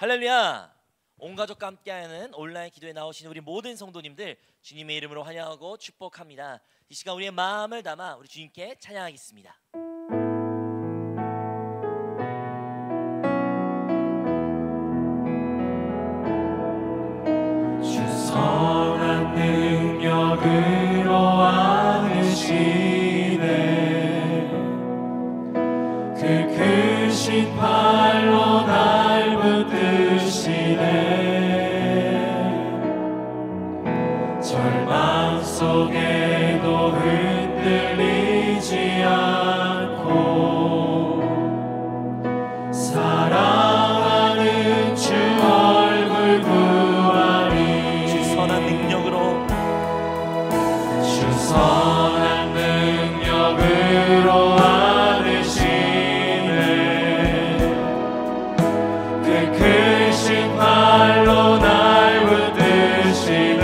할렐루야! 온 가족과 함께하는 온라인 기도에 나오신 우리 모든 성도님들 주님의 이름으로 환영하고 축복합니다. 이 시간 우리의 마음을 담아 우리 주님께 찬양하겠습니다. 주 선한 능력으로 안으시네. 그 크신 팔로 날 붙드시네. 절망 속에도 흔들리지 않고 사랑하는 주 얼굴 구하리. 주 선한 능력으로 주 선한 능력으로 크신 팔로 날 붙드시네.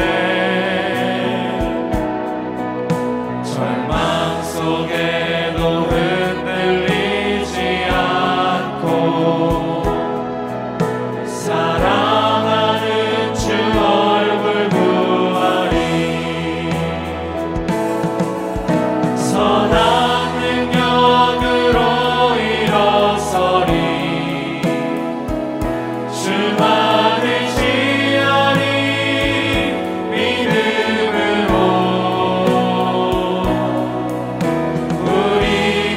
절망 속에도 흔들리지 않고 사랑하는 주 얼굴 구하리. 선한 능력으로 일어서리. 주만을 지하리. 믿음으로 우리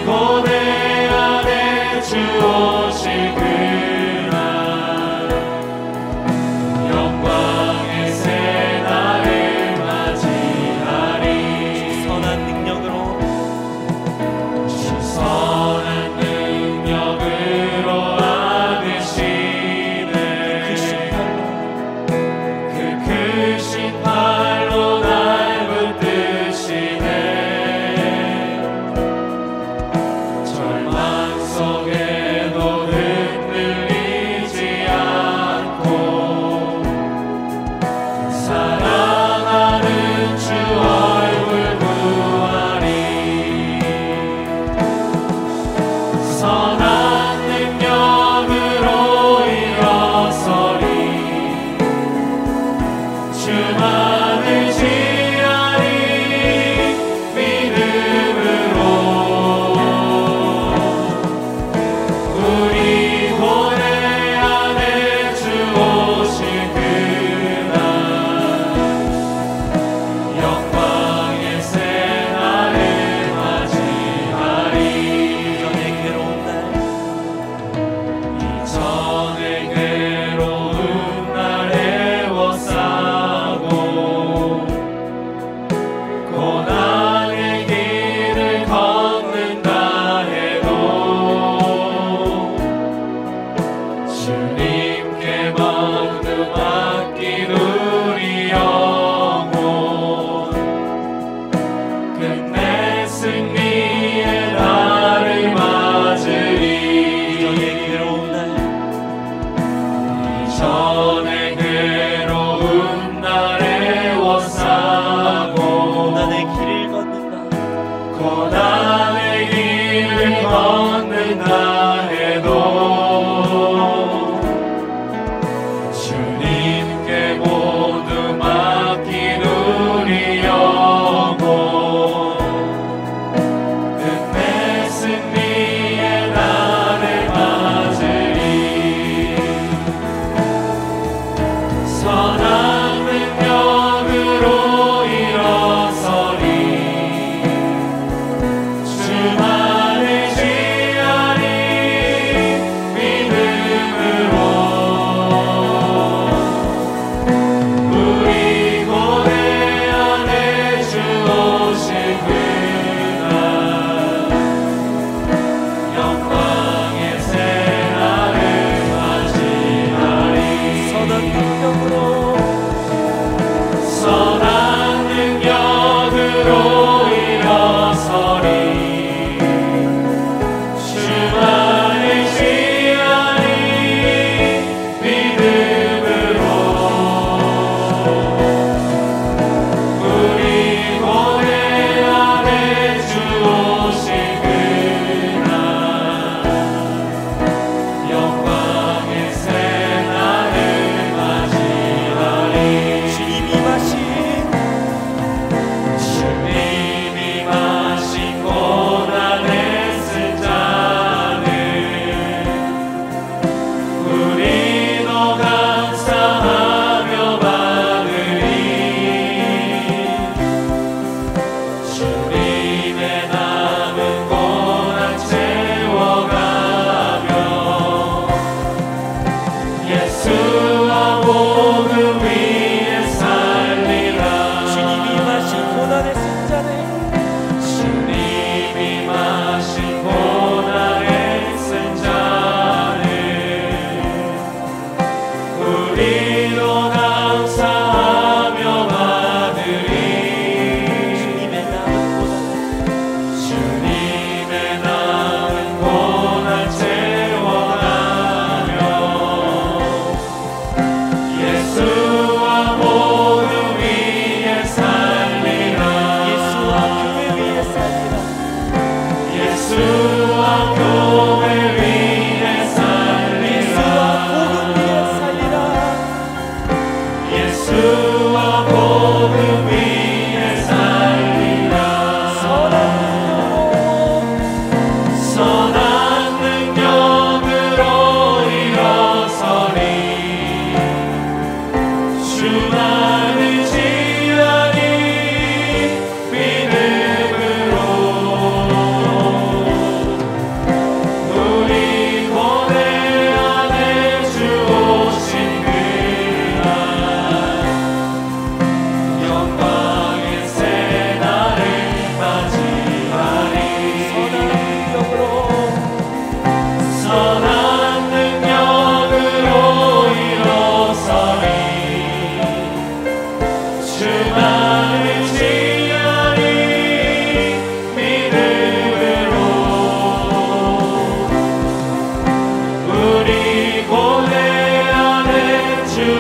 고뇌 안에 주 오실 그날 영광의 새 날을 맞이하리. 선한 능력으로 주 선한 능력으로 크신 팔로 날 붙드시네. 절망 속에도 흔들리지 않고 사랑하는 주 얼굴 구하리. 선한 능력으로 일어서리. 주만을 지하리. 믿음으로 우리 고뇌 안에 주 오실 그날 영광의 새 날을 맞이하리. 이전의 괴로운 날 이전의 괴로운 날에 고난의 길을 걷는다 해도 주님께 모두 맡긴 우리 영혼 끝내 승리의 날을 맞으리. 이전의 괴로운 날 이전의 괴로운 날에 워싸고 고난의 길을 걷는다. 고난의 길을 걷는다 해도 주님께 모두 맡긴 우리 영혼 끝내 승리의 날을 맞으리. 선한 능력으로 일어서리. 주만을 지하리. 믿음으로 우리 고뇌 안에 주 오실 그날 영광의 새 날을 맞이하리. 선한 능력으로 선한 능력으로 일어서리. 주만을 지하리. 믿음으로 우리 고뇌 안에 주 오실 그날 영광의 새 날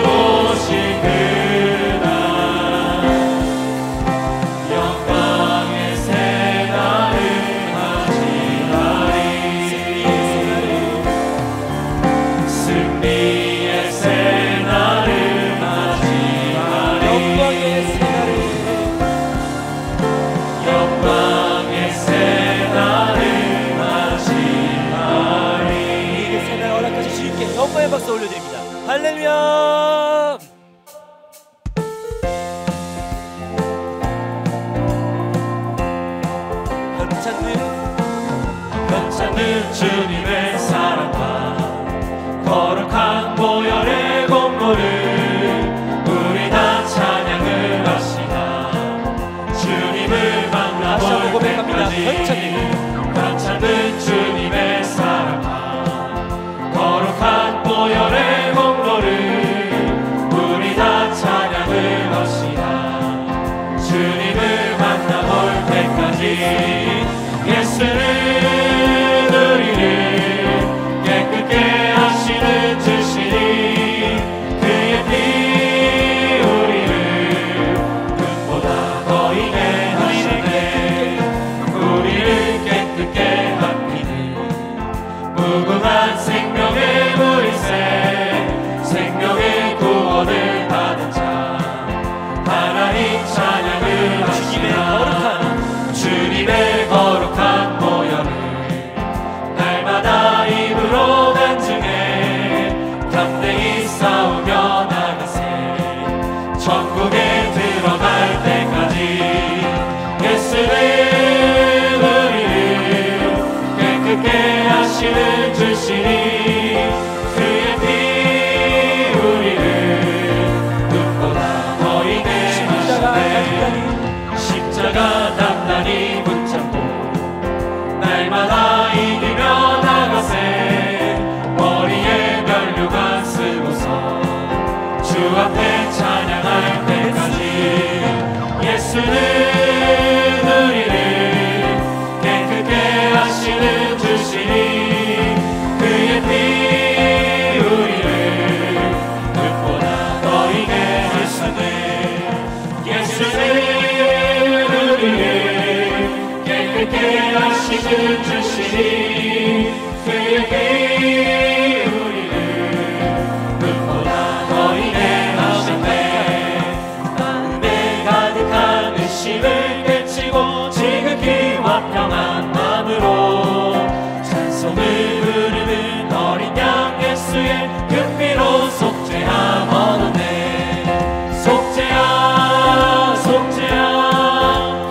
오신 그날 영광의 새날을 맞이하리 승리의 새날을 맞이하리 영광의 새날을 맞이하리 이 새날 허락하신 주님께 영광의 박수 올려드립니다. 할렐루야. 변찮는 주님의 사랑과 거룩한 보혈의 공로를 우리 다 찬양을 하시나 주님을 만나볼 때까지 변찮는 주님의 사랑과 거룩한 보혈의 공로를 우리 다 찬양을 하시나 주님을 만나볼 때까지 예수는 우리를 깨끗게 하시는 주시니 그의 피 우리를 금보다 더 희게 하시네 우리를 깨끗게 하시는 무궁한 생명의 물새 생명의 구원을 받은 자 하나님 찬양을 하시나 주님의 거룩한 보혈을 날마다 입으로 간증해 담대히 싸우며 나가세 천국에 들어갈 때까지 예수는 우리를 깨끗게 하시는 주시니 그의 피 우리를 눈보다 더 희게 하시네 십자가 단단히 붙잡고 날마다 이기며 나가세 머리에 면류관 쓰고서 주 앞에 찬양할 때까지 예수는 우리를 깨끗게 하시는 주시니 그의 피 우리를 눈보다 더 희게 하시네 예수는 깨끗게 하시는 주시니 그의 피 우리를 눈보다 더 희게 하시네 마음에 가득한 의심을 깨치고 지극히 화평한 마음으로 찬송을 부르는 어린 양 예수의 그 피로 속죄함 얻었네 속죄야 속죄야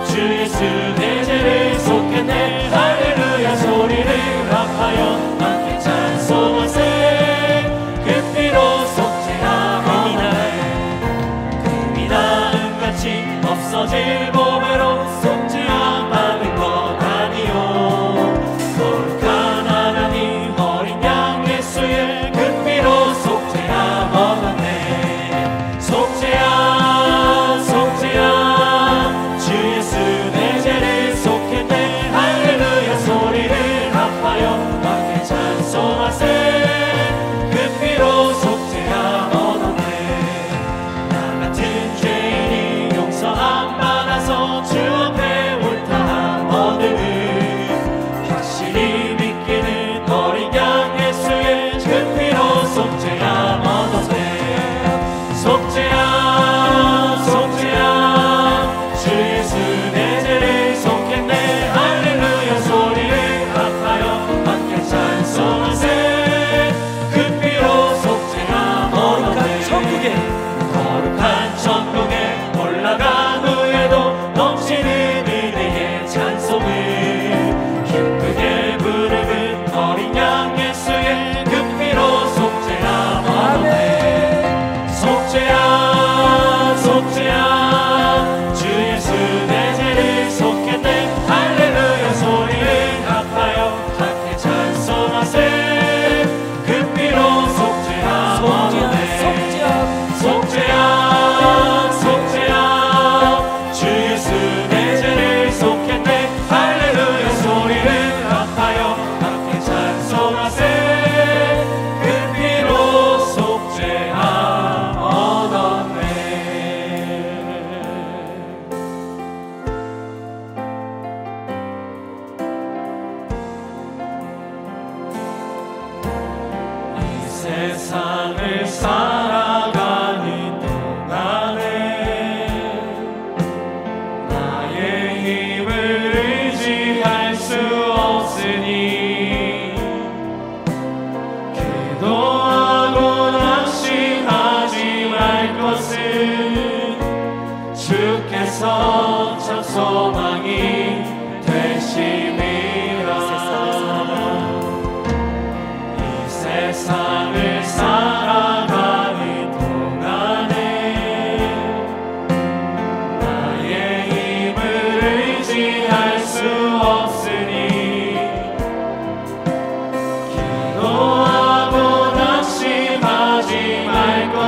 주 예수 내 죄를 속했네 할렐루야 소리를 합하여 함께 찬송하세 그 피로 속죄함 얻었네 금이 나음같이 없어질 몸으로 속죄함 받은 것 아니요 거룩한 하나님 어린 양 예수의 그 피로 속죄함 얻었네 속죄야 속죄야 주 예수 내 죄를 속했네 할렐루야 소리를 합하여 함께 찬송하세 그 피로 속죄함 얻었네 나 같은 죄인이 용서함 받아서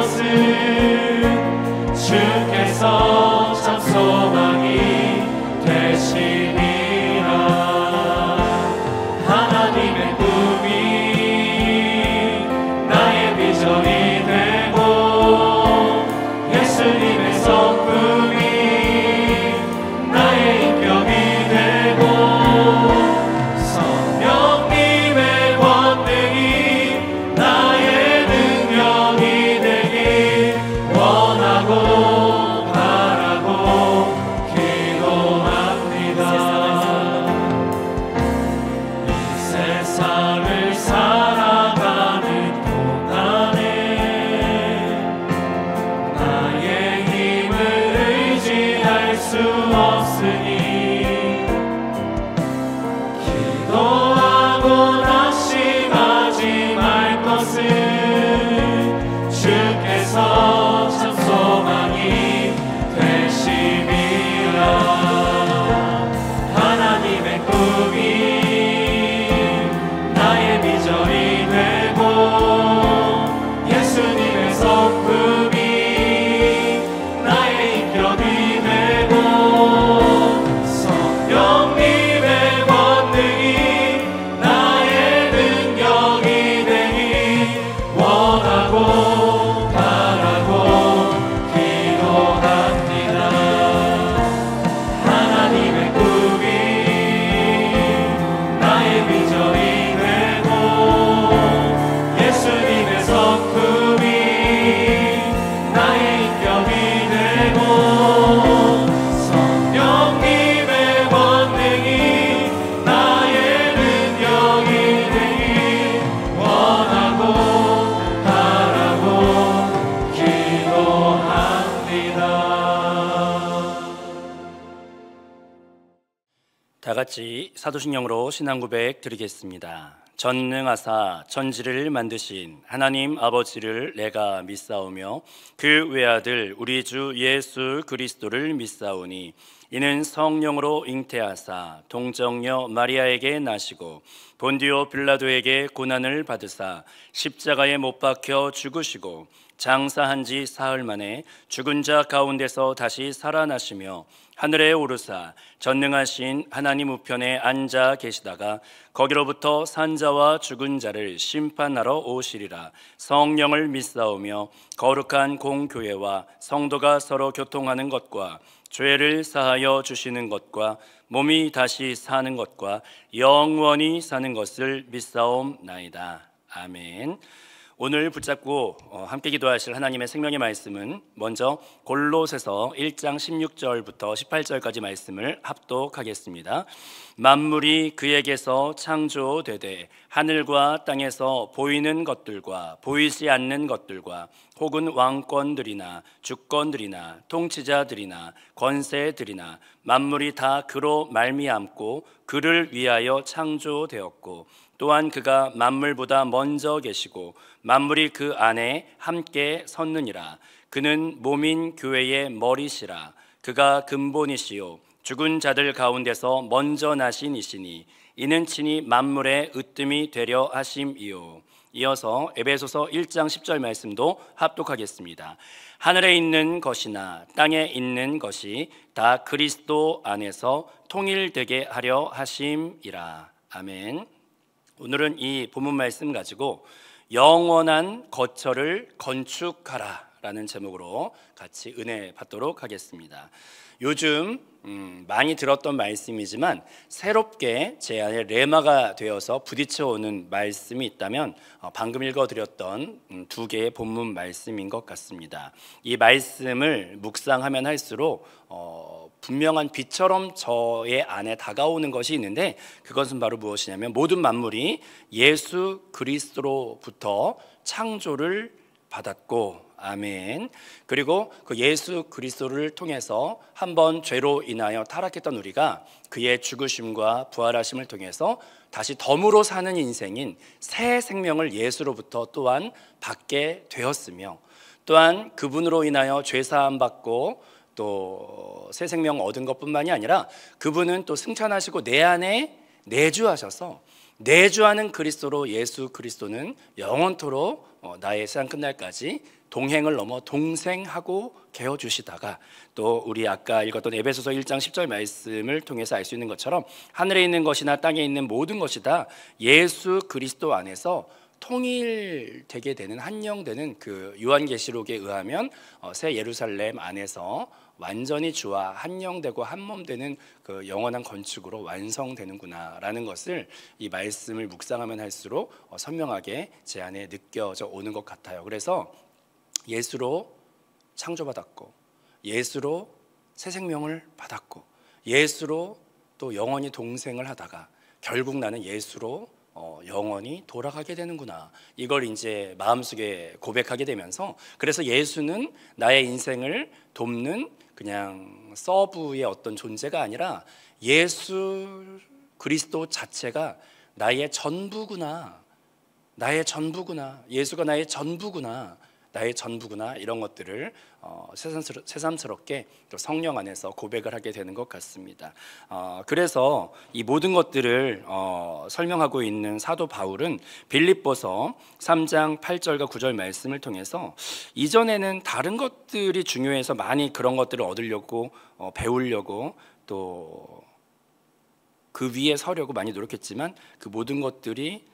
것은 주께서 참 소망이 되시니라. 하나님의 꿈이 나의 비전이 되고 예수님의 성품이 나의 인격이 되고 성령님의 권능이 나의 능력이 되길 원하고 바라고 기도합니다. 이 세상을 살아가는 동안에 나의 힘을 의지할 수 없으니 기도하고 낙심하지 말 것은 주께서 참 소망이 되심이라. 하나님의 꿈이 나의 비전이 되고 예수님의 성품이 나의 인격이 되고 성령님의 권능이 나의 능력이 되길 원하고 바라고 기도합니다. 하나님의 꿈이 나의 비전이 되고 예수님의 성품이 나의 인격이 되고 성령님의 권능이 나의 능력이 되길 원하고 바라고 기도합니다. 다 같이 사도신경으로 신앙 고백 드리겠습니다. 전능하사 천지를 만드신 하나님 아버지를 내가 믿사오며 그 외아들 우리 주 예수 그리스도를 믿사오니 이는 성령으로 잉태하사 동정녀 마리아에게 나시고 본디오 빌라도에게 고난을 받으사 십자가에 못 박혀 죽으시고 장사한 지 사흘 만에 죽은 자 가운데서 다시 살아나시며 하늘에 오르사 전능하신 하나님 우편에 앉아 계시다가 거기로부터 산자와 죽은 자를 심판하러 오시리라. 성령을 믿사오며 거룩한 공교회와 성도가 서로 교통하는 것과 죄를 사하여 주시는 것과 몸이 다시 사는 것과 영원히 사는 것을 믿사옵나이다. 아멘. 오늘 붙잡고 함께 기도하실 하나님의 생명의 말씀은 먼저 골로새서 1장 16절부터 18절까지 말씀을 합독하겠습니다. 만물이 그에게서 창조되되 하늘과 땅에서 보이는 것들과 보이지 않는 것들과 혹은 왕권들이나 주권들이나 통치자들이나 권세들이나 만물이 다 그로 말미암고 그를 위하여 창조되었고 또한 그가 만물보다 먼저 계시고 만물이 그 안에 함께 섰느니라. 그는 몸인 교회의 머리시라. 그가 근본이시요 죽은 자들 가운데서 먼저 나신 이시니 이는 친히 만물의 으뜸이 되려 하심이요. 이어서 에베소서 1장 10절 말씀도 합독하겠습니다. 하늘에 있는 것이나 땅에 있는 것이 다 그리스도 안에서 통일되게 하려 하심이라. 아멘. 오늘은 이 본문 말씀 가지고 영원한 거처를 건축하라 라는 제목으로 같이 은혜 받도록 하겠습니다. 요즘 많이 들었던 말씀이지만 새롭게 제 안에 레마가 되어서 부딪혀오는 말씀이 있다면 방금 읽어드렸던 두 개의 본문 말씀인 것 같습니다. 이 말씀을 묵상하면 할수록 분명한 빛처럼 저의 안에 다가오는 것이 있는데 그것은 바로 무엇이냐면 모든 만물이 예수 그리스도로부터 창조를 받았고 아멘. 그리고 그 예수 그리스도를 통해서 한번 죄로 인하여 타락했던 우리가 그의 죽으심과 부활하심을 통해서 다시 덤으로 사는 인생인 새 생명을 예수로부터 또한 받게 되었으며 또한 그분으로 인하여 죄사함 받고 또 새 생명 얻은 것뿐만이 아니라 그분은 또 승천하시고 내 안에 내주하셔서 내주하는 그리스도로 예수 그리스도는 영원토록 나의 세상 끝날까지 동행을 넘어 동생하고 개어주시다가 또 우리 아까 읽었던 에베소서 1장 10절 말씀을 통해서 알 수 있는 것처럼 하늘에 있는 것이나 땅에 있는 모든 것이 다 예수 그리스도 안에서 통일되게 되는, 한영되는 그 요한계시록에 의하면 새 예루살렘 안에서 완전히 주와 한영되고 한몸되는 그 영원한 건축으로 완성되는구나라는 것을 이 말씀을 묵상하면 할수록 선명하게 제 안에 느껴져 오는 것 같아요. 그래서 예수로 창조받았고, 예수로 새 생명을 받았고, 예수로 또 영원히 동생을 하다가 결국 나는 예수로 영원히 돌아가게 되는구나, 이걸 이제 마음속에 고백하게 되면서, 그래서 예수는 나의 인생을 돕는 그냥 서브의 어떤 존재가 아니라 예수 그리스도 자체가 나의 전부구나, 나의 전부구나, 예수가 나의 전부구나, 나의 전부구나, 이런 것들을 새삼스럽게 또 성령 안에서 고백을 하게 되는 것 같습니다. 그래서 이 모든 것들을 설명하고 있는 사도 바울은 빌립보서 3장 8절과 9절 말씀을 통해서 이전에는 다른 것들이 중요해서 많이 그런 것들을 얻으려고 배우려고 또 그 위에 서려고 많이 노력했지만 그 모든 것들이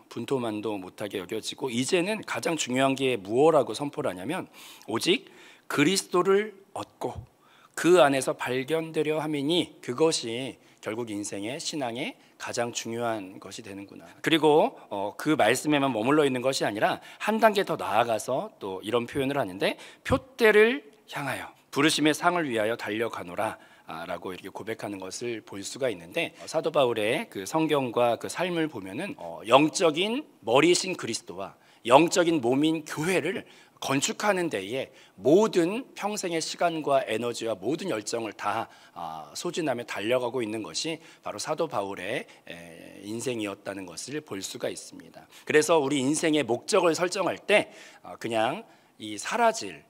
분토만도 못하게 여겨지고, 이제는 가장 중요한 게 무엇라고 선포를 하냐면 오직 그리스도를 얻고 그 안에서 발견되려 함이니 그것이 결국 인생의 신앙의 가장 중요한 것이 되는구나. 그리고 그 말씀에만 머물러 있는 것이 아니라 한 단계 더 나아가서 또 이런 표현을 하는데, 표대를 향하여 부르심의 상을 위하여 달려가노라 라고 이렇게 고백하는 것을 볼 수가 있는데, 사도 바울의 그 성경과 그 삶을 보면은 영적인 머리신 그리스도와 영적인 몸인 교회를 건축하는 데에 모든 평생의 시간과 에너지와 모든 열정을 다 소진하며 달려가고 있는 것이 바로 사도 바울의 인생이었다는 것을 볼 수가 있습니다. 그래서 우리 인생의 목적을 설정할 때 그냥 이 사라질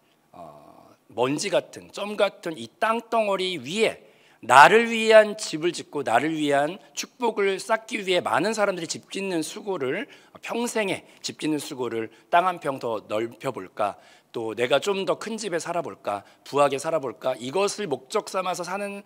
먼지 같은, 점 같은 이 땅덩어리 위에 나를 위한 집을 짓고 나를 위한 축복을 쌓기 위해 많은 사람들이 집 짓는 수고를, 평생에 집 짓는 수고를 땅 한 평 더 넓혀볼까, 또 내가 좀 더 큰 집에 살아볼까, 부하게 살아볼까, 이것을 목적 삼아서 사는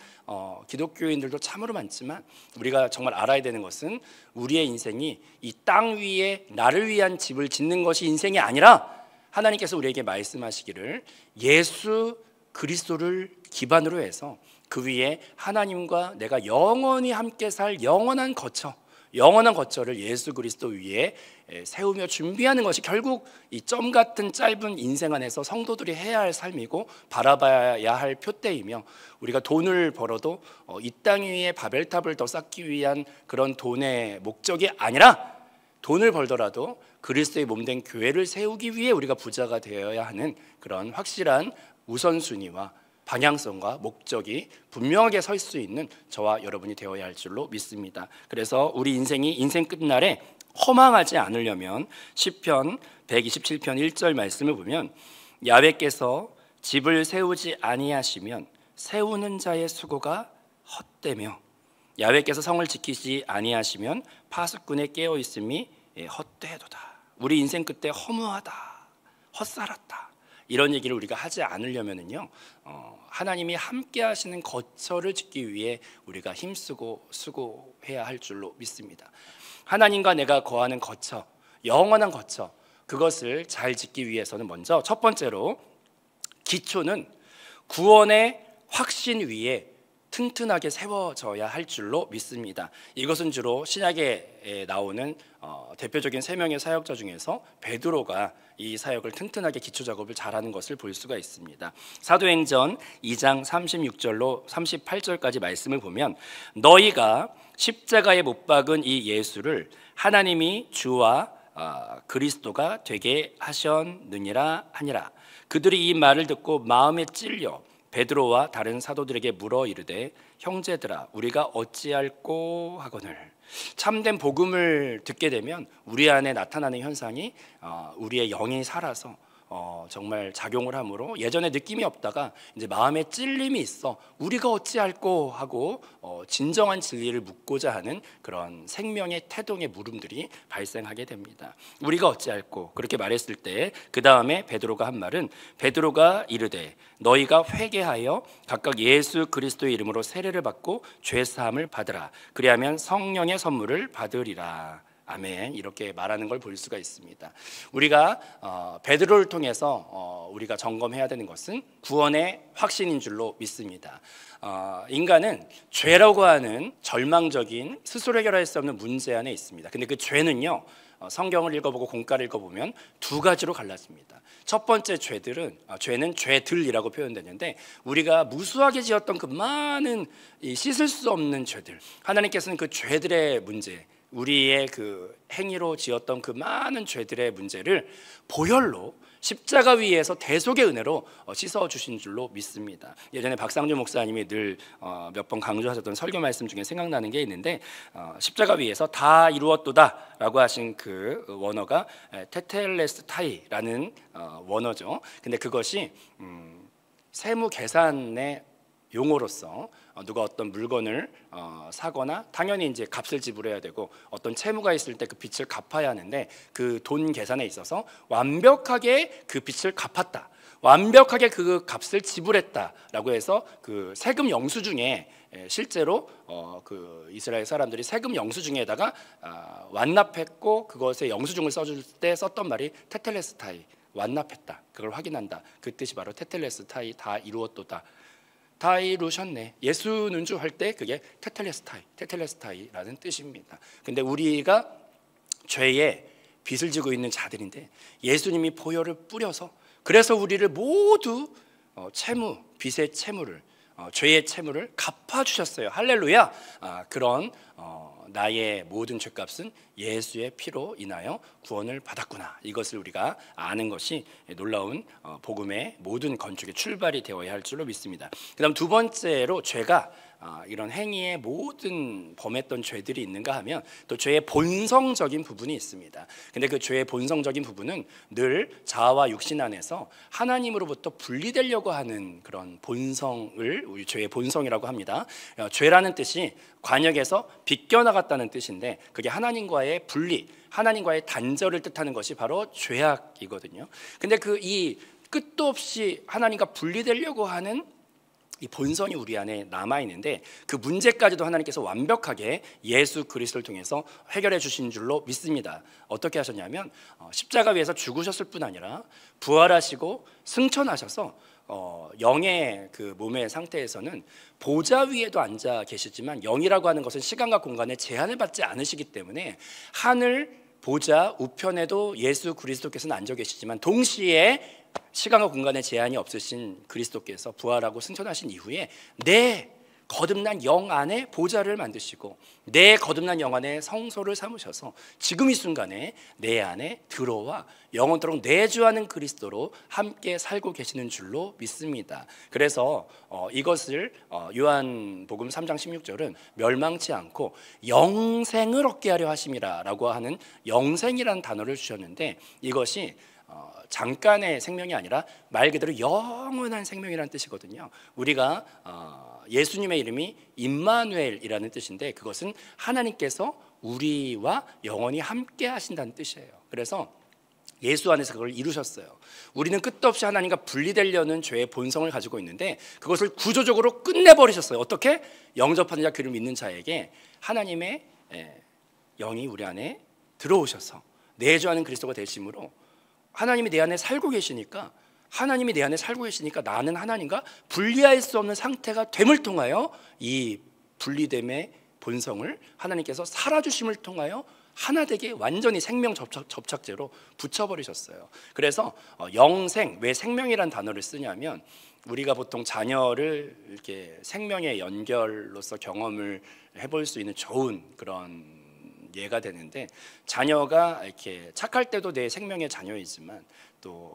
기독교인들도 참으로 많지만, 우리가 정말 알아야 되는 것은 우리의 인생이 이 땅 위에 나를 위한 집을 짓는 것이 인생이 아니라 하나님께서 우리에게 말씀하시기를 예수 그리스도를 기반으로 해서 그 위에 하나님과 내가 영원히 함께 살 영원한 거처를 예수 그리스도 위에 세우며 준비하는 것이 결국 이 점 같은 짧은 인생 안에서 성도들이 해야 할 삶이고 바라봐야 할 표대이며, 우리가 돈을 벌어도 이 땅 위에 바벨탑을 더 쌓기 위한 그런 돈의 목적이 아니라, 돈을 벌더라도 그리스도의 몸된 교회를 세우기 위해 우리가 부자가 되어야 하는 그런 확실한 우선순위와 방향성과 목적이 분명하게 설 수 있는 저와 여러분이 되어야 할 줄로 믿습니다. 그래서 우리 인생이 인생 끝날에 허망하지 않으려면 시편 127편 1절 말씀을 보면, 야훼께서 집을 세우지 아니하시면 세우는 자의 수고가 헛되며 야훼께서 성을 지키지 아니하시면 파수꾼의 깨어 있음이 헛되도다. 우리 인생 끝에 허무하다, 헛살았다, 이런 얘기를 우리가 하지 않으려면은요, 하나님이 함께 하시는 거처를 짓기 위해 우리가 힘쓰고 수고해야 할 줄로 믿습니다. 하나님과 내가 거하는 거처, 영원한 거처, 그것을 잘 짓기 위해서는 먼저 첫 번째로 기초는 구원의 확신 위에 튼튼하게 세워져야 할 줄로 믿습니다. 이것은 주로 신약에 나오는 대표적인 세 명의 사역자 중에서 베드로가 이 사역을 튼튼하게 기초 작업을 잘하는 것을 볼 수가 있습니다. 사도행전 2장 36절로 38절까지 말씀을 보면, 너희가 십자가에 못 박은 이 예수를 하나님이 주와 그리스도가 되게 하셨느니라 하니라. 그들이 이 말을 듣고 마음에 찔려 베드로와 다른 사도들에게 물어 이르되, 형제들아 우리가 어찌할꼬 하거늘. 참된 복음을 듣게 되면 우리 안에 나타나는 현상이 우리의 영이 살아서 정말 작용을 하므로 예전에 느낌이 없다가 이제 마음에 찔림이 있어 우리가 어찌할꼬 하고 진정한 진리를 묻고자 하는 그런 생명의 태동의 물음들이 발생하게 됩니다. 우리가 어찌할꼬 그렇게 말했을 때 그 다음에 베드로가 한 말은 베드로가 이르되 너희가 회개하여 각각 예수 그리스도의 이름으로 세례를 받고 죄 사함을 받으라. 그리하면 성령의 선물을 받으리라. 아멘. 이렇게 말하는 걸 볼 수가 있습니다. 우리가 베드로를 통해서 우리가 점검해야 되는 것은 구원의 확신인 줄로 믿습니다. 인간은 죄라고 하는 절망적인 스스로 해결할 수 없는 문제 안에 있습니다. 근데 그 죄는요, 성경을 읽어보고 공과를 읽어보면 두 가지로 갈라집니다. 첫 번째 죄는 죄들이라고 표현되는데 우리가 무수하게 지었던 그 많은 씻을 수 없는 죄들, 하나님께서는 그 죄들의 문제, 우리의 그 행위로 지었던 그 많은 죄들의 문제를 보혈로 십자가 위에서 대속의 은혜로 씻어주신 줄로 믿습니다. 예전에 박상준 목사님이 늘 몇 번 강조하셨던 설교 말씀 중에 생각나는 게 있는데 십자가 위에서 다 이루었도다 라고 하신 그 원어가 테텔레스타이라는 원어죠. 근데 그것이 세무 계산의 용어로서 누가 어떤 물건을 사거나 당연히 이제 값을 지불해야 되고 어떤 채무가 있을 때 그 빚을 갚아야 하는데 그 돈 계산에 있어서 완벽하게 그 빚을 갚았다, 완벽하게 그 값을 지불했다라고 해서 그 세금 영수증에 실제로 그 이스라엘 사람들이 세금 영수증에다가 완납했고 그것에 영수증을 써줄 때 썼던 말이 테텔레스타이, 완납했다, 그걸 확인한다, 그 뜻이 바로 테텔레스타이, 다 이루었도다, 다 이루셨네, 예수는 주 할 때 그게 테텔레스타이라는 뜻입니다. 근데 우리가 죄의 빚을 지고 있는 자들인데 예수님이 보혈을 뿌려서 그래서 우리를 모두 빚의 채무를, 죄의 채무를 갚아주셨어요. 할렐루야. 그런 나의 모든 죄값은 예수의 피로 인하여 구원을 받았구나, 이것을 우리가 아는 것이 놀라운 복음의 모든 건축의 출발이 되어야 할 줄로 믿습니다. 그 다음 두 번째로 죄가 이런 행위의 모든 범했던 죄들이 있는가 하면 또 죄의 본성적인 부분이 있습니다. 근데 그 죄의 본성적인 부분은 늘 자아와 육신 안에서 하나님으로부터 분리되려고 하는 그런 본성을 우리 죄의 본성이라고 합니다. 죄라는 뜻이 관역에서 비껴나갔다는 뜻인데 그게 하나님과의 분리, 하나님과의 단절을 뜻하는 것이 바로 죄악이거든요. 근데 이 끝도 없이 하나님과 분리되려고 하는 이 본성이 우리 안에 남아 있는데 그 문제까지도 하나님께서 완벽하게 예수 그리스도를 통해서 해결해 주신 줄로 믿습니다. 어떻게 하셨냐면 십자가 위에서 죽으셨을 뿐 아니라 부활하시고 승천하셔서 영의 그 몸의 상태에서는 보좌 위에도 앉아 계시지만 영이라고 하는 것은 시간과 공간에 제한을 받지 않으시기 때문에 하늘 보좌 우편에도 예수 그리스도께서는 앉아 계시지만 동시에 시간과 공간에 제한이 없으신 그리스도께서 부활하고 승천하신 이후에 내 거듭난 영 안에 보좌를 만드시고 내 거듭난 영 안에 성소를 삼으셔서 지금 이 순간에 내 안에 들어와 영원토록 내주하는 그리스도로 함께 살고 계시는 줄로 믿습니다. 그래서 이것을 요한복음 3장 16절은 멸망치 않고 영생을 얻게 하려 하심이라 라고 하는 영생이라는 단어를 주셨는데 이것이 잠깐의 생명이 아니라 말 그대로 영원한 생명이라는 뜻이거든요. 우리가 예수님의 이름이 임마누엘이라는 뜻인데 그것은 하나님께서 우리와 영원히 함께 하신다는 뜻이에요. 그래서 예수 안에서 그걸 이루셨어요. 우리는 끝도 없이 하나님과 분리되려는 죄의 본성을 가지고 있는데 그것을 구조적으로 끝내버리셨어요. 어떻게? 영접하는 자 그를 믿는 자에게 하나님의 영이 우리 안에 들어오셔서 내주하는 그리스도가 되심으로 하나님이 내 안에 살고 계시니까 하나님이 내 안에 살고 계시니까 나는 하나님과 분리할 수 없는 상태가 됨을 통하여 이 분리됨의 본성을 하나님께서 살아주심을 통하여 하나 되게 완전히 생명 접착제로 붙여버리셨어요. 그래서 영생, 왜 생명이란 단어를 쓰냐면 우리가 보통 자녀를 이렇게 생명의 연결로서 경험을 해볼 수 있는 좋은 그런 예가 되는데 자녀가 이렇게 착할 때도 내 생명의 자녀이지만 또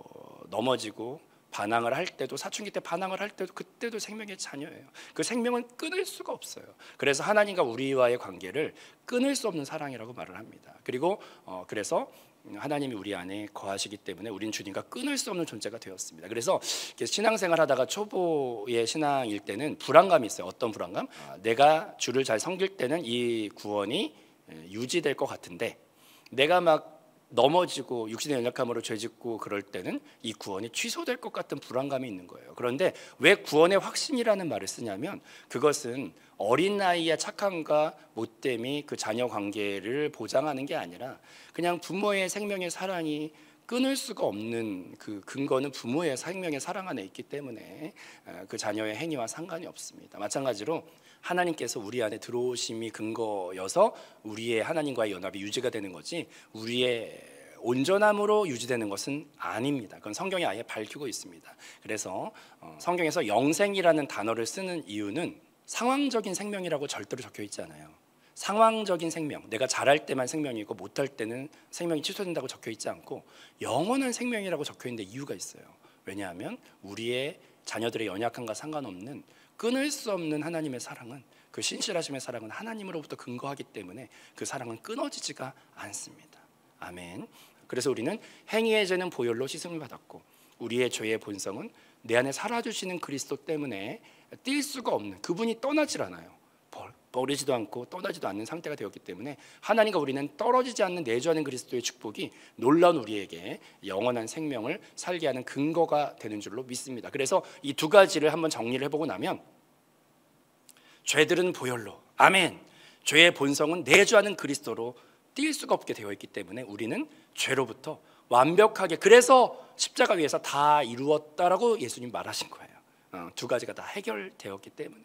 넘어지고 반항을 할 때도 사춘기 때 반항을 할 때도 그때도 생명의 자녀예요. 그 생명은 끊을 수가 없어요. 그래서 하나님과 우리와의 관계를 끊을 수 없는 사랑이라고 말을 합니다. 그리고 그래서 하나님이 우리 안에 거하시기 때문에 우린 주님과 끊을 수 없는 존재가 되었습니다. 그래서 신앙생활하다가 초보의 신앙일 때는 불안감이 있어요. 어떤 불안감? 내가 주를 잘 섬길 때는 이 구원이 유지될 것 같은데 내가 막 넘어지고 육신의 연약함으로 죄짓고 그럴 때는 이 구원이 취소될 것 같은 불안감이 있는 거예요. 그런데 왜 구원의 확신이라는 말을 쓰냐면 그것은 어린 나이의 착함과 못됨이 그 자녀 관계를 보장하는 게 아니라 그냥 부모의 생명의 사랑이 끊을 수가 없는 그 근거는 부모의 생명의 사랑 안에 있기 때문에 그 자녀의 행위와 상관이 없습니다. 마찬가지로 하나님께서 우리 안에 들어오심이 근거여서 우리의 하나님과의 연합이 유지가 되는 거지 우리의 온전함으로 유지되는 것은 아닙니다. 그건 성경에 아예 밝히고 있습니다. 그래서 성경에서 영생이라는 단어를 쓰는 이유는 상황적인 생명이라고 절대로 적혀 있지 않아요. 상황적인 생명, 내가 잘할 때만 생명이고 못할 때는 생명이 취소된다고 적혀 있지 않고 영원한 생명이라고 적혀 있는데 이유가 있어요. 왜냐하면 우리의 자녀들의 연약함과 상관없는 끊을 수 없는 하나님의 사랑은 그 신실하심의 사랑은 하나님으로부터 근거하기 때문에 그 사랑은 끊어지지가 않습니다. 아멘. 그래서 우리는 행위의 죄는 보혈로 씻음을 받았고 우리의 죄의 본성은 내 안에 살아주시는 그리스도 때문에 뛸 수가 없는 그분이 떠나질 않아요. 버리지도 않고 떠나지도 않는 상태가 되었기 때문에 하나님과 우리는 떨어지지 않는 내주하는 그리스도의 축복이 놀라운 우리에게 영원한 생명을 살게 하는 근거가 되는 줄로 믿습니다. 그래서 이 두 가지를 한번 정리를 해보고 나면 죄들은 보혈로 아멘 죄의 본성은 내주하는 그리스도로 뛸 수가 없게 되어 있기 때문에 우리는 죄로부터 완벽하게 그래서 십자가 위에서 다 이루었다라고 예수님 말하신 거예요. 두 가지가 다 해결되었기 때문에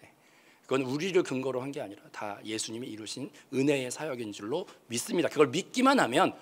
그건 우리를 근거로 한 게 아니라 다 예수님이 이루신 은혜의 사역인 줄로 믿습니다. 그걸 믿기만 하면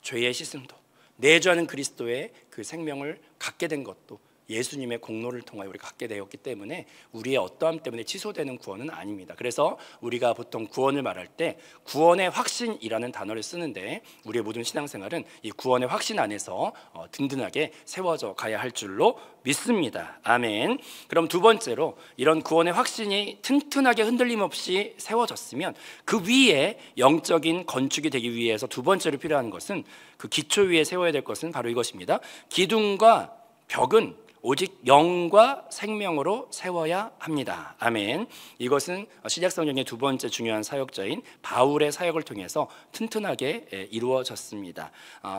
죄의 씻음도 내주하는 그리스도의 그 생명을 갖게 된 것도 예수님의 공로를 통하여 우리가 갖게 되었기 때문에 우리의 어떠함 때문에 취소되는 구원은 아닙니다. 그래서 우리가 보통 구원을 말할 때 구원의 확신이라는 단어를 쓰는데 우리의 모든 신앙생활은 이 구원의 확신 안에서 든든하게 세워져 가야 할 줄로 믿습니다. 아멘. 그럼 두 번째로 이런 구원의 확신이 튼튼하게 흔들림 없이 세워졌으면 그 위에 영적인 건축이 되기 위해서 두 번째로 필요한 것은 그 기초 위에 세워야 될 것은 바로 이것입니다. 기둥과 벽은 오직 영과 생명으로 세워야 합니다. 아멘. 이것은 신약성경의 두 번째 중요한 사역자인 바울의 사역을 통해서 튼튼하게 이루어졌습니다.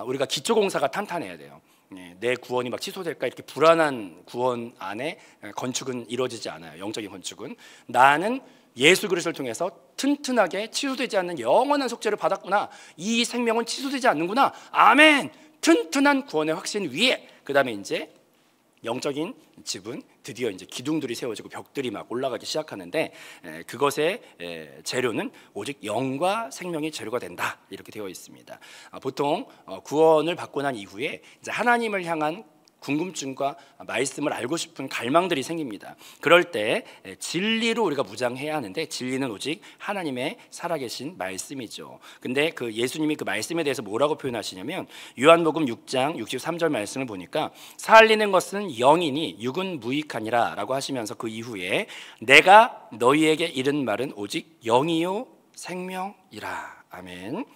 우리가 기초공사가 탄탄해야 돼요. 내 구원이 막 취소될까 이렇게 불안한 구원 안에 건축은 이루어지지 않아요. 영적인 건축은 나는 예수 그리스도를 통해서 튼튼하게 취소되지 않는 영원한 속죄를 받았구나. 이 생명은 취소되지 않는구나. 아멘. 튼튼한 구원의 확신 위에 그 다음에 이제 영적인 집은 드디어 이제 기둥들이 세워지고 벽들이 막 올라가기 시작하는데 그것의 재료는 오직 영과 생명이 재료가 된다 이렇게 되어 있습니다. 보통 구원을 받고 난 이후에 이제 하나님을 향한 궁금증과 말씀을 알고 싶은 갈망들이 생깁니다. 그럴 때 진리로 우리가 무장해야 하는데 진리는 오직 하나님의 살아계신 말씀이죠. 근데 그 예수님이 그 말씀에 대해서 뭐라고 표현하시냐면 요한복음 6장 63절 말씀을 보니까 살리는 것은 영이니 육은 무익하니라 라고 하시면서 그 이후에 내가 너희에게 이른 말은 오직 영이요 생명이라. 아멘.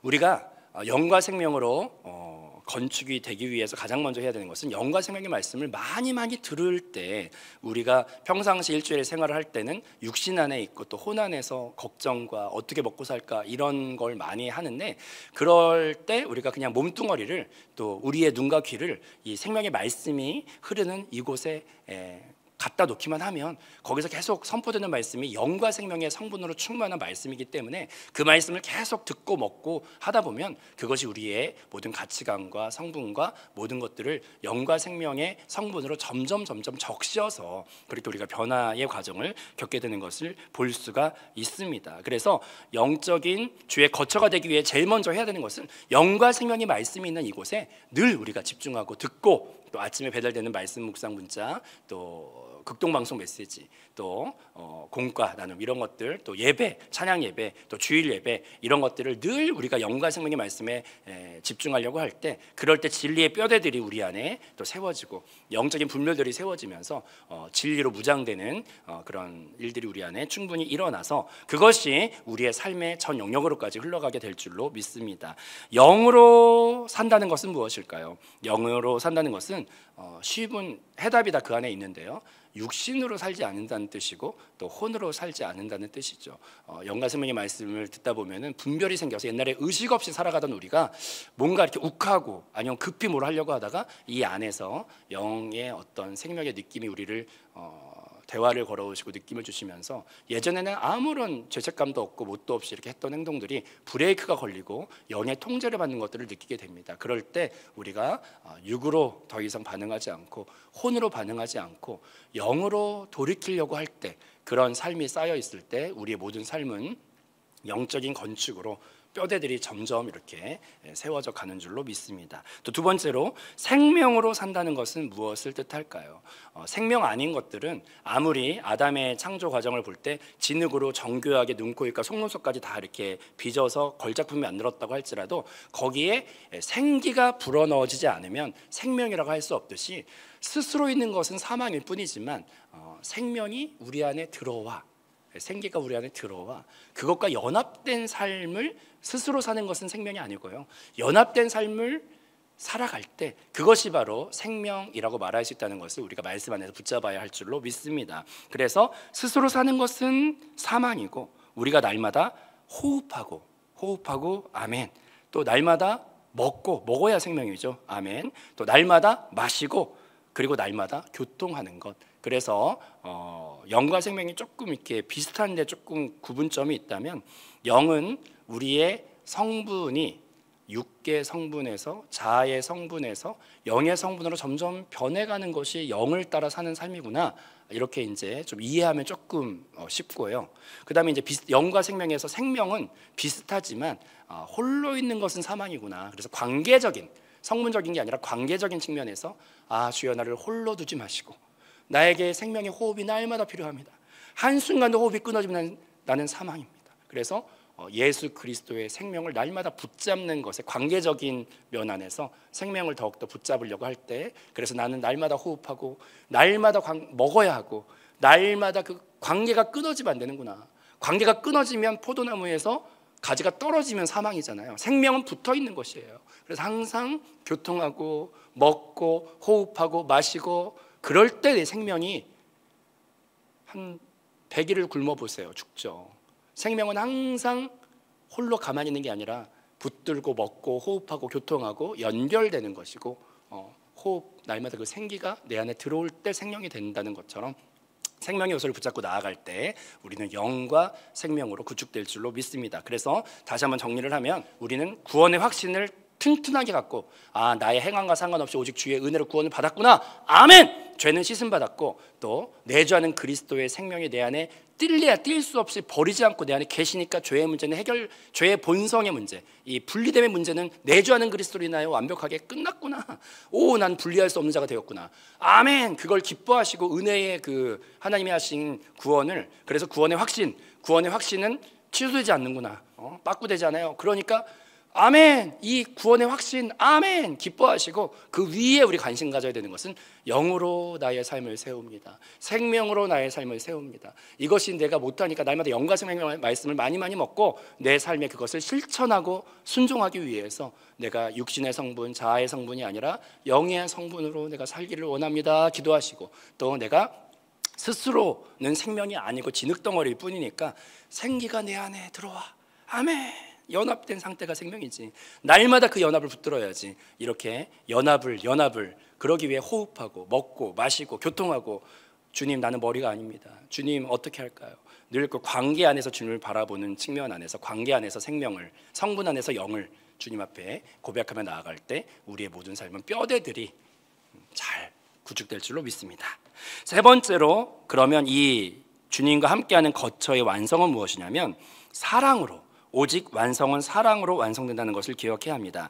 우리가 영과 생명으로 건축이 되기 위해서 가장 먼저 해야 되는 것은 영과 생명의 말씀을 많이 들을 때 우리가 평상시 일주일에 생활을 할 때는 육신 안에 있고 또 혼 안에서 걱정과 어떻게 먹고 살까 이런 걸 많이 하는데 그럴 때 우리가 그냥 몸뚱어리를 또 우리의 눈과 귀를 이 생명의 말씀이 흐르는 이곳에 갖다 놓기만 하면 거기서 계속 선포되는 말씀이 영과 생명의 성분으로 충만한 말씀이기 때문에 그 말씀을 계속 듣고 먹고 하다 보면 그것이 우리의 모든 가치관과 성분과 모든 것들을 영과 생명의 성분으로 점점 적셔서 그렇게 우리가 변화의 과정을 겪게 되는 것을 볼 수가 있습니다. 그래서 영적인 주의 거처가 되기 위해 제일 먼저 해야 되는 것은 영과 생명의 말씀이 있는 이곳에 늘 우리가 집중하고 듣고 또 아침에 배달되는 말씀 묵상 문자 또 극동방송 메시지, 또 공과 나눔 이런 것들, 또 예배, 찬양 예배, 또 주일 예배 이런 것들을 늘 우리가 영과 생명의 말씀에 집중하려고 할 때, 그럴 때 진리의 뼈대들이 우리 안에 또 세워지고 영적인 분별들이 세워지면서 진리로 무장되는 그런 일들이 우리 안에 충분히 일어나서 그것이 우리의 삶의 전 영역으로까지 흘러가게 될 줄로 믿습니다. 영으로 산다는 것은 무엇일까요? 영으로 산다는 것은 쉬운 해답이 다 그 안에 있는데요, 육신으로 살지 않는다는 뜻이고 또 혼으로 살지 않는다는 뜻이죠. 영과 생명의 말씀을 듣다 보면은 분별이 생겨서 옛날에 의식 없이 살아가던 우리가 뭔가 이렇게 욱하고 아니면 급히 뭘 하려고 하다가 이 안에서 영의 어떤 생명의 느낌이 우리를 대화를 걸어오시고 느낌을 주시면서 예전에는 아무런 죄책감도 없고 뭣도 없이 이렇게 했던 행동들이 브레이크가 걸리고 영의 통제를 받는 것들을 느끼게 됩니다. 그럴 때 우리가 육으로 더 이상 반응하지 않고 혼으로 반응하지 않고 영으로 돌이키려고 할 때, 그런 삶이 쌓여 있을 때 우리의 모든 삶은 영적인 건축으로 뼈대들이 점점 이렇게 세워져 가는 줄로 믿습니다. 또 두 번째로, 생명으로 산다는 것은 무엇을 뜻할까요? 생명 아닌 것들은 아무리 아담의 창조 과정을 볼 때 진흙으로 정교하게 눈, 코, 입과 속눈썹까지 다 이렇게 빚어서 걸작품이 만들었다고 할지라도 거기에 생기가 불어넣어지지 않으면 생명이라고 할 수 없듯이, 스스로 있는 것은 사망일 뿐이지만 생명이 우리 안에 들어와, 생기가 우리 안에 들어와 그것과 연합된 삶을 스스로 사는 것은 생명이 아니고요, 연합된 삶을 살아갈 때 그것이 바로 생명이라고 말할 수 있다는 것을 우리가 말씀 안에서 붙잡아야 할 줄로 믿습니다. 그래서 스스로 사는 것은 사망이고, 우리가 날마다 호흡하고 아멘, 또 날마다 먹어야 생명이죠, 아멘, 또 날마다 마시고, 그리고 날마다 교통하는 것. 그래서 영과 생명이 조금 이렇게 비슷한데 조금 구분점이 있다면, 영은 우리의 성분이 육의 성분에서 자아의 성분에서 영의 성분으로 점점 변해가는 것이 영을 따라 사는 삶이구나, 이렇게 이제 좀 이해하면 조금 쉽고요. 그 다음에 이제 영과 생명에서 생명은 비슷하지만 홀로 있는 것은 사망이구나. 그래서 관계적인, 성분적인 게 아니라 관계적인 측면에서 주여 나를 홀로 두지 마시고, 나에게 생명의 호흡이 날마다 필요합니다. 한순간도 호흡이 끊어지면 나는 사망입니다. 그래서 예수 그리스도의 생명을 날마다 붙잡는 것에, 관계적인 면 안에서 생명을 더욱더 붙잡으려고 할 때, 그래서 나는 날마다 호흡하고 날마다 먹어야 하고 날마다 그 관계가 끊어지면 안 되는구나. 관계가 끊어지면 포도나무에서 가지가 떨어지면 사망이잖아요. 생명은 붙어 있는 것이에요. 그래서 항상 교통하고 먹고 호흡하고 마시고, 그럴 때 내 생명이 한 100일을 굶어보세요. 죽죠. 생명은 항상 홀로 가만히 있는 게 아니라 붙들고 먹고 호흡하고 교통하고 연결되는 것이고, 호흡 날마다 그 생기가 내 안에 들어올 때 생명이 된다는 것처럼, 생명의 요소를 붙잡고 나아갈 때 우리는 영과 생명으로 구축될 줄로 믿습니다. 그래서 다시 한번 정리를 하면, 우리는 구원의 확신을 튼튼하게 갖고, 나의 행함과 상관없이 오직 주의 은혜로 구원을 받았구나, 아멘! 죄는 씻음 받았고, 또 내주하는 그리스도의 생명이 내 안에 뛸래야 뛸 수 없이 버리지 않고 내 안에 계시니까 죄의 문제는 죄의 본성의 문제, 이 분리됨의 문제는 내주하는 그리스도로 인하여 완벽하게 끝났구나. 난 분리할 수 없는 자가 되었구나, 아멘! 그걸 기뻐하시고 은혜의 그 하나님이 하신 구원을, 그래서 구원의 확신은 취소되지 않는구나, 빠꾸되지 않아요. 그러니까 아멘, 이 구원의 확신, 아멘, 기뻐하시고, 그 위에 우리 관심 가져야 되는 것은 영으로 나의 삶을 세웁니다. 생명으로 나의 삶을 세웁니다. 이것이 내가 못하니까 날마다 영과 생명의 말씀을 많이 먹고 내 삶에 그것을 실천하고 순종하기 위해서 내가 육신의 성분, 자아의 성분이 아니라 영의 성분으로 내가 살기를 원합니다, 기도하시고, 또 내가 스스로는 생명이 아니고 진흙덩어리일 뿐이니까 생기가 내 안에 들어와, 아멘, 연합된 상태가 생명이지, 날마다 그 연합을 붙들어야지. 이렇게 연합을 그러기 위해 호흡하고 먹고 마시고 교통하고, 주님 나는 머리가 아닙니다, 주님 어떻게 할까요? 늘 그 관계 안에서 주님을 바라보는 측면 안에서, 관계 안에서 생명을, 성분 안에서 영을 주님 앞에 고백하며 나아갈 때 우리의 모든 삶은 뼈대들이 잘 구축될 줄로 믿습니다. 세 번째로, 그러면 이 주님과 함께하는 거처의 완성은 무엇이냐면 사랑으로, 오직 완성은 사랑으로 완성된다는 것을 기억해야 합니다.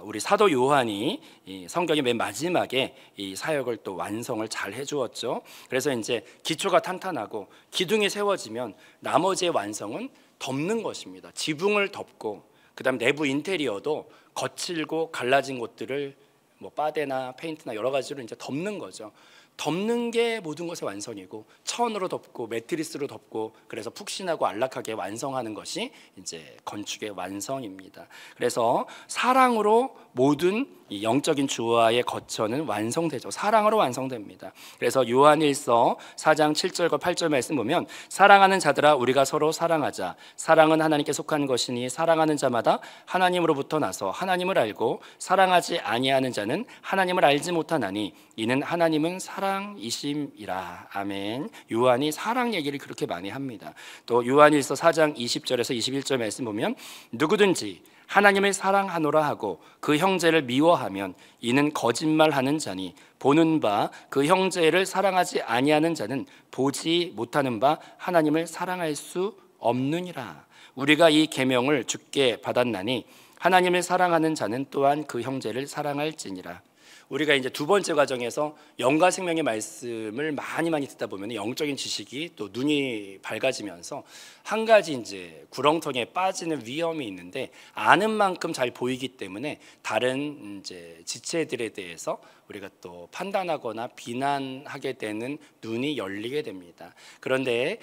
우리 사도 요한이 이 성경의 맨 마지막에 이 사역을 또 완성을 잘 해주었죠. 그래서 이제 기초가 탄탄하고 기둥이 세워지면 나머지의 완성은 덮는 것입니다. 지붕을 덮고 그다음 내부 인테리어도 거칠고 갈라진 곳들을 뭐 바데나 페인트나 여러 가지로 이제 덮는 거죠. 덮는 게 모든 것의 완성이고 천으로 덮고 매트리스로 덮고 그래서 푹신하고 안락하게 완성하는 것이 이제 건축의 완성입니다. 그래서 사랑으로 모든 이 영적인 주화의 거처는 완성되죠. 사랑으로 완성됩니다. 그래서 요한일서 4장 7절과 8절 말씀 보면 사랑하는 자들아 우리가 서로 사랑하자. 사랑은 하나님께 속한 것이니 사랑하는 자마다 하나님으로부터 나서 하나님을 알고 사랑하지 아니하는 자는 하나님을 알지 못하나니 이는 하나님은 사랑이심이라. 아멘. 요한이 사랑 얘기를 그렇게 많이 합니다. 또 요한일서 4장 20절에서 21절 말씀 보면 누구든지 하나님을 사랑하노라 하고 그 형제를 미워하면 이는 거짓말하는 자니 보는 바 그 형제를 사랑하지 아니하는 자는 보지 못하는 바 하나님을 사랑할 수 없느니라. 우리가 이 계명을 주께 받았나니 하나님을 사랑하는 자는 또한 그 형제를 사랑할지니라. 우리가 이제 두 번째 과정에서 영과 생명의 말씀을 많이 듣다 보면 영적인 지식이 또 눈이 밝아지면서 한 가지 이제 구렁텅이에 빠지는 위험이 있는데 아는 만큼 잘 보이기 때문에 다른 이제 지체들에 대해서 우리가 또 판단하거나 비난하게 되는 눈이 열리게 됩니다. 그런데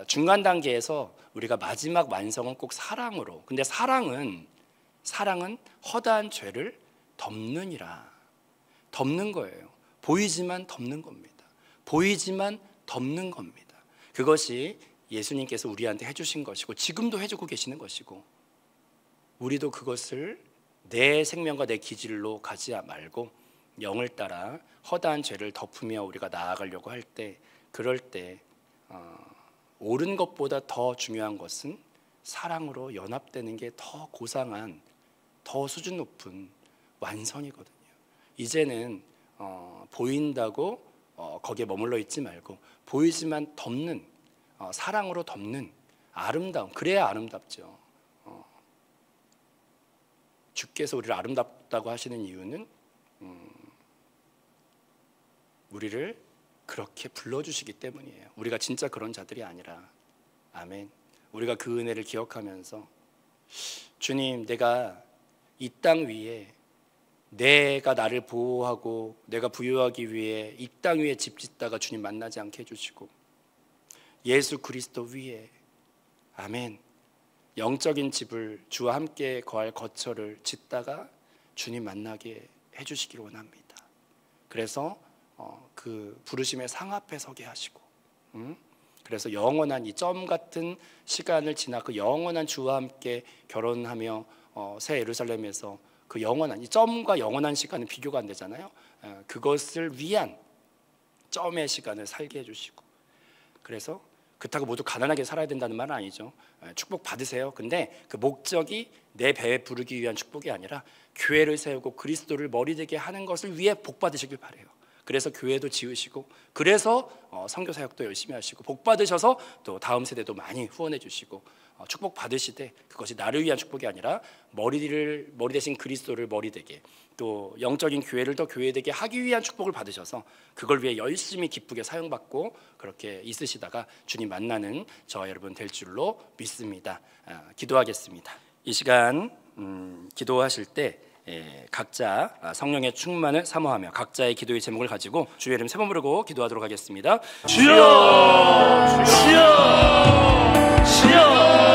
중간 단계에서 우리가 마지막 완성은 꼭 사랑으로. 근데 사랑은 허다한 죄를 덮느니라. 덮는 거예요. 보이지만 덮는 겁니다. 보이지만 덮는 겁니다. 그것이 예수님께서 우리한테 해주신 것이고 지금도 해주고 계시는 것이고 우리도 그것을 내 생명과 내 기질로 가지 말고 영을 따라 허다한 죄를 덮으며 우리가 나아가려고 할 때 그럴 때 옳은 것보다 더 중요한 것은 사랑으로 연합되는 게 더 고상한 더 수준 높은 완성이거든요. 이제는 보인다고 거기에 머물러 있지 말고 보이지만 덮는 사랑으로 덮는 아름다움. 그래야 아름답죠. 주께서 우리를 아름답다고 하시는 이유는 우리를 그렇게 불러주시기 때문이에요. 우리가 진짜 그런 자들이 아니라. 아멘. 우리가 그 은혜를 기억하면서 주님, 내가 이 땅 위에 내가 나를 보호하고 내가 부유하기 위해 이 땅 위에 집 짓다가 주님 만나지 않게 해주시고 예수 그리스도 위에 아멘 영적인 집을 주와 함께 거할 거처를 짓다가 주님 만나게 해주시기를 원합니다. 그래서 그 부르심의 상 앞에 서게 하시고 그래서 영원한 이 점 같은 시간을 지나 그 영원한 주와 함께 결혼하며 새 예루살렘에서 그 영원한 이 점과 영원한 시간은 비교가 안 되잖아요. 그것을 위한 점의 시간을 살게 해주시고 그래서 그렇다고 모두 가난하게 살아야 된다는 말은 아니죠. 축복 받으세요. 근데 그 목적이 내 배에 부르기 위한 축복이 아니라 교회를 세우고 그리스도를 머리되게 하는 것을 위해 복 받으시길 바래요. 그래서 교회도 지으시고 그래서 선교 사역도 열심히 하시고 복 받으셔서 또 다음 세대도 많이 후원해 주시고 축복 받으시되 그것이 나를 위한 축복이 아니라 머리 대신 그리스도를 머리되게 또 영적인 교회를 더 교회되게 하기 위한 축복을 받으셔서 그걸 위해 열심히 기쁘게 사용받고 그렇게 있으시다가 주님 만나는 저와 여러분 될 줄로 믿습니다. 기도하겠습니다. 이 시간 기도하실 때 각자 성령의 충만을 사모하며 각자의 기도의 제목을 가지고 주의 이름 세 번 부르고 기도하도록 하겠습니다. 주여, 주여, 주여.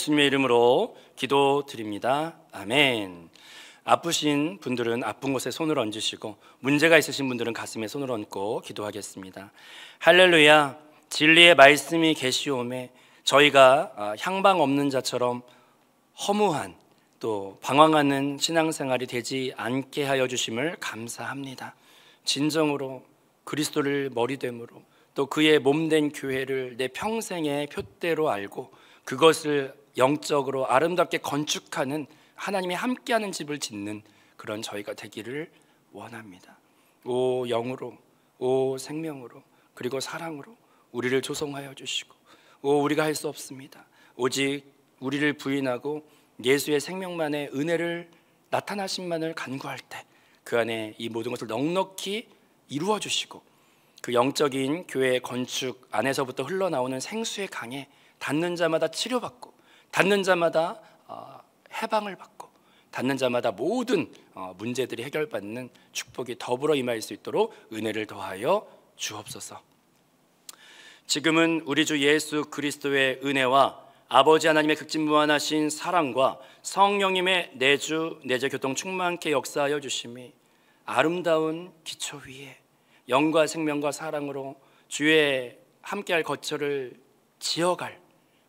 예수님의 이름으로 기도드립니다. 아멘. 아프신 분들은 아픈 곳에 손을 얹으시고 문제가 있으신 분들은 가슴에 손을 얹고 기도하겠습니다. 할렐루야. 진리의 말씀이 계시오매 저희가 향방 없는 자처럼 허무한 또 방황하는 신앙생활이 되지 않게 하여 주심을 감사합니다. 진정으로 그리스도를 머리됨으로 또 그의 몸된 교회를 내 평생의 표대로 알고 그것을 영적으로 아름답게 건축하는 하나님이 함께하는 집을 짓는 그런 저희가 되기를 원합니다. 오 영으로, 오 생명으로, 그리고 사랑으로 우리를 조성하여 주시고, 오 우리가 할 수 없습니다. 오직 우리를 부인하고 예수의 생명만의 은혜를 나타나심만을 간구할 때 그 안에 이 모든 것을 넉넉히 이루어 주시고 그 영적인 교회 건축 안에서부터 흘러나오는 생수의 강에 닿는 자마다 치료받고 닿는 자마다 해방을 받고 닿는 자마다 모든 문제들이 해결받는 축복이 더불어 임할 수 있도록 은혜를 더하여 주옵소서. 지금은 우리 주 예수 그리스도의 은혜와 아버지 하나님의 극진무한하신 사랑과 성령님의 내주 내재 교통 충만케 역사하여 주심이 아름다운 기초 위에 영과 생명과 사랑으로 주의 함께할 거처를 지어갈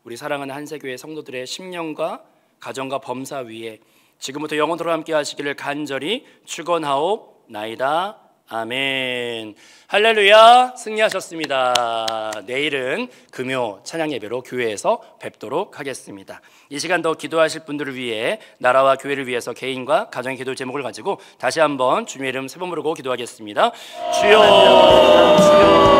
우리 사랑하는 한세교회 성도들의 심령과 가정과 범사 위에 지금부터 영원토록 함께 하시기를 간절히 축원하옵나이다. 아멘. 할렐루야. 승리하셨습니다. 내일은 금요 찬양 예배로 교회에서 뵙도록 하겠습니다. 이 시간도 기도하실 분들을 위해 나라와 교회를 위해서 개인과 가정의 기도 제목을 가지고 다시 한번 주님의 이름 세 번 부르고 기도하겠습니다. 주여 주여